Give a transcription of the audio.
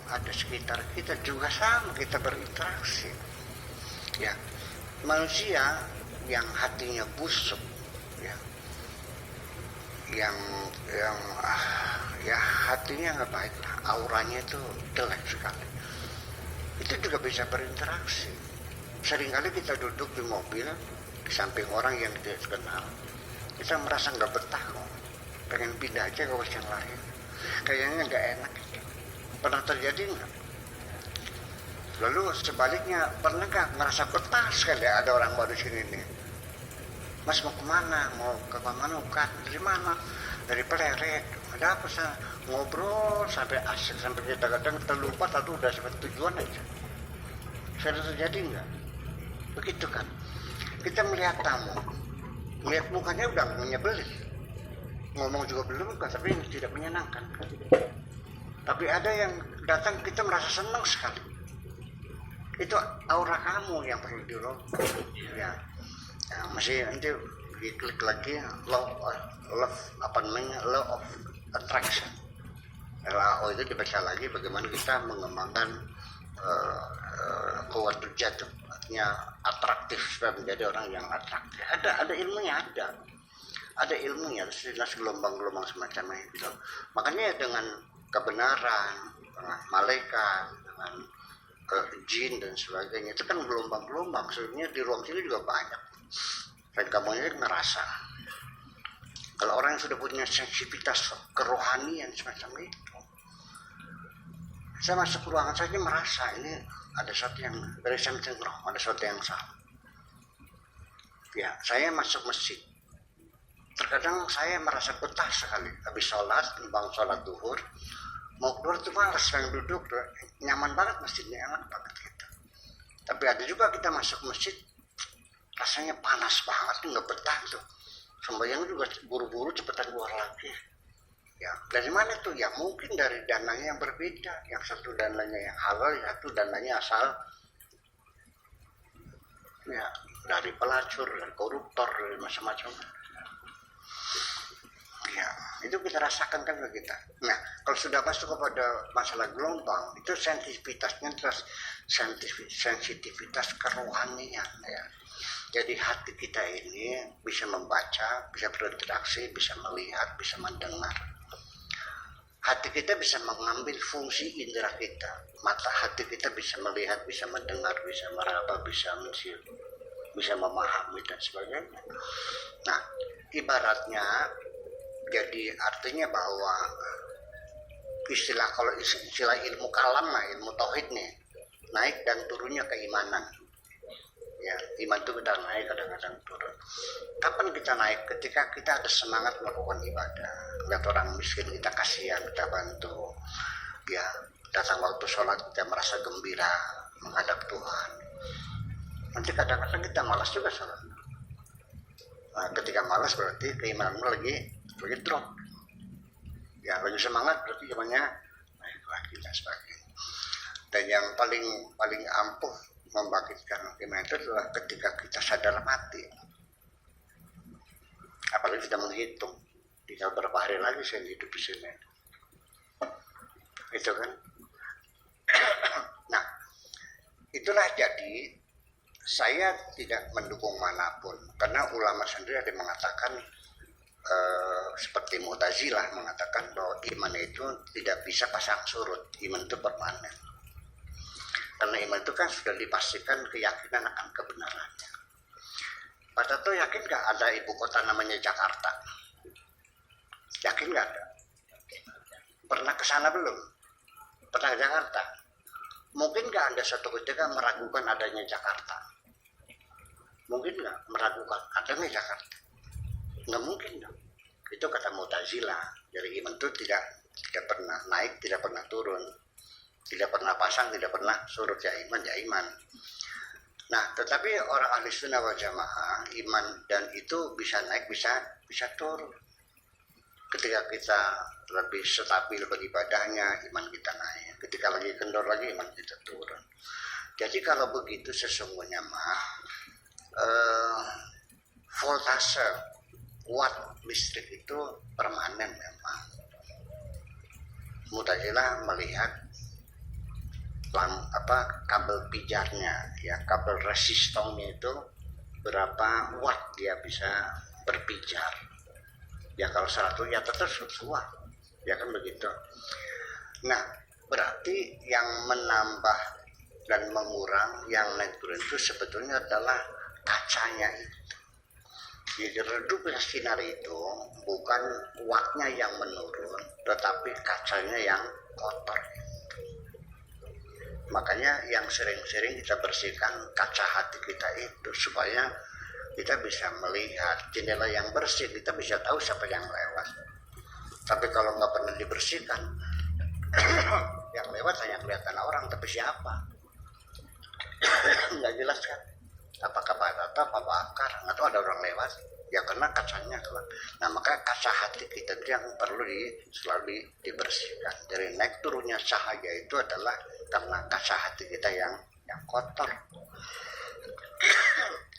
ada sekitar kita juga sama, kita berinteraksi. Ya, manusia yang hatinya busuk, ya, yang ya hatinya nggak baik lah, auranya itu jelek sekali. Itu juga bisa berinteraksi. Seringkali kita duduk di mobil di samping orang yang tidak kenal, kita merasa nggak betah kok, pengen pindah aja ke bos yang lain, kayaknya nggak enak. Pernah terjadi nggak? Lalu sebaliknya, pernah nggak merasa betah sekali ada orang baru sini nih? Mas mau kemana? Mau ke mana? Bukan. Dari mana? Dari Pleret. Ada apa sih? Ngobrol sampai asik, sampai kita kadang terlupa atau udah sampai tujuan aja. Sudah terjadi nggak? Begitu kan? Kita melihat tamu, melihat mukanya udah menyebelin. Ngomong juga belum kan, tapi tidak menyenangkan. Tapi ada yang datang kita merasa senang sekali. Itu aura kamu yang perlu dirubah. Ya, masih nanti diklik lagi law of attraction. LAO itu dibaca lagi bagaimana kita mengembangkan kuwat jatuh, artinya atraktif supaya menjadi orang yang atraktif. Ada ilmunya, ada ilmunya, jelas gelombang-gelombang semacam itu. Makanya dengan kebenaran, dengan malaikat, dengan jin dan sebagainya, itu kan gelombang-gelombang. Sebenarnya di ruang sini juga banyak, dan kamu ini ngerasa kalau orang yang sudah punya sensitivitas kerohanian semacam itu, saya masuk ke ruangan saja merasa ini ada sesuatu yang dari something wrong, ada sesuatu yang salah. Ya, saya masuk masjid, terkadang saya merasa betah sekali habis sholat, bang sholat duhur, mau keluar tuh malas, pengen duduk, nyaman banget masjidnya, enak banget gitu. Tapi ada juga kita masuk masjid rasanya panas banget, nggak betah tuh, sembahyang juga buru-buru cepetan keluar lagi. Ya, dari mana tuh? Ya mungkin dari dananya yang berbeda, yang satu dananya yang halal, yang satu dananya asal ya dari pelacur, dari koruptor, dari macam-macam. Ya, itu kita rasakan kan kita. Nah, kalau sudah masuk kepada masalah gelombang, itu sensitivitasnya terus sensitivitas kerohanian ya. Jadi hati kita ini bisa membaca, bisa berinteraksi, bisa melihat, bisa mendengar. Hati kita bisa mengambil fungsi indera kita. Mata hati kita bisa melihat, bisa mendengar, bisa meraba, bisa mensiur, bisa memahami dan sebagainya. Nah, ibaratnya jadi artinya bahwa kalau istilah ilmu kalam lah, ilmu tauhid nih, naik dan turunnya keimanan. Ya, iman itu kadang naik, kadang-kadang turun. Kapan kita naik? Ketika kita ada semangat melakukan ibadah. Lihat orang miskin kita kasihan, kita bantu. Ya, datang waktu sholat kita merasa gembira menghadap Tuhan. Nanti kadang-kadang kita malas juga sholat. Nah, ketika malas berarti keimananmu lagi drop. Ya, lagi semangat berarti imannya naik lagi dan sebagainya. Dan yang paling ampuh membangkitkan iman itu adalah ketika kita sadar mati. Apalagi kita menghitung, tinggal berapa hari lagi saya hidup di sini. Itu kan. Nah, itulah jadi saya tidak mendukung manapun, karena ulama sendiri ada yang mengatakan seperti Mu'tazilah mengatakan bahwa iman itu tidak bisa pasang surut, iman itu permanen. Karena iman itu kan sudah dipastikan keyakinan akan kebenarannya. Pak Tato yakin nggak ada ibu kota namanya Jakarta? Yakin nggak ada? Pernah ke sana belum? Pernah ke Jakarta? Mungkin nggak Anda suatu ketika meragukan adanya Jakarta? Mungkin nggak meragukan adanya Jakarta? Nggak mungkin dong. Itu kata Mu'tazilah. Jadi iman itu tidak pernah naik, tidak pernah turun, tidak pernah pasang, tidak pernah surut. Ya iman, ya iman. Nah, tetapi orang ahli sunnah wal jamaah, iman dan itu bisa naik, bisa turun. Ketika kita lebih stabil beribadahnya, iman kita naik. Ketika lagi kendor lagi, iman kita turun. Jadi kalau begitu sesungguhnya voltase watt listrik itu permanen memang. Mu'tazilah melihat kabel pijarnya, ya kabel resistornya itu berapa watt dia bisa berpijar. Ya kalau 100 ya tetap 100 watt, ya kan begitu. Nah berarti yang menambah dan mengurang, yang naik turun itu sebetulnya adalah kacanya itu. Jadi redupnya sinar itu bukan wattnya yang menurun, tetapi kacanya yang kotor. Makanya yang sering-sering kita bersihkan kaca hati kita itu supaya kita bisa melihat jendela yang bersih, kita bisa tahu siapa yang lewat. Tapi kalau nggak pernah dibersihkan, yang lewat hanya kelihatan orang, tapi siapa? Nggak jelas kan? Apakah batata, apa bakar, atau ada orang lewat? Ya karena kacanya keluar. Nah maka kaca hati kita itu yang perlu selalu dibersihkan. Dari naik turunnya cahaya itu adalah karena kaca hati kita yang kotor.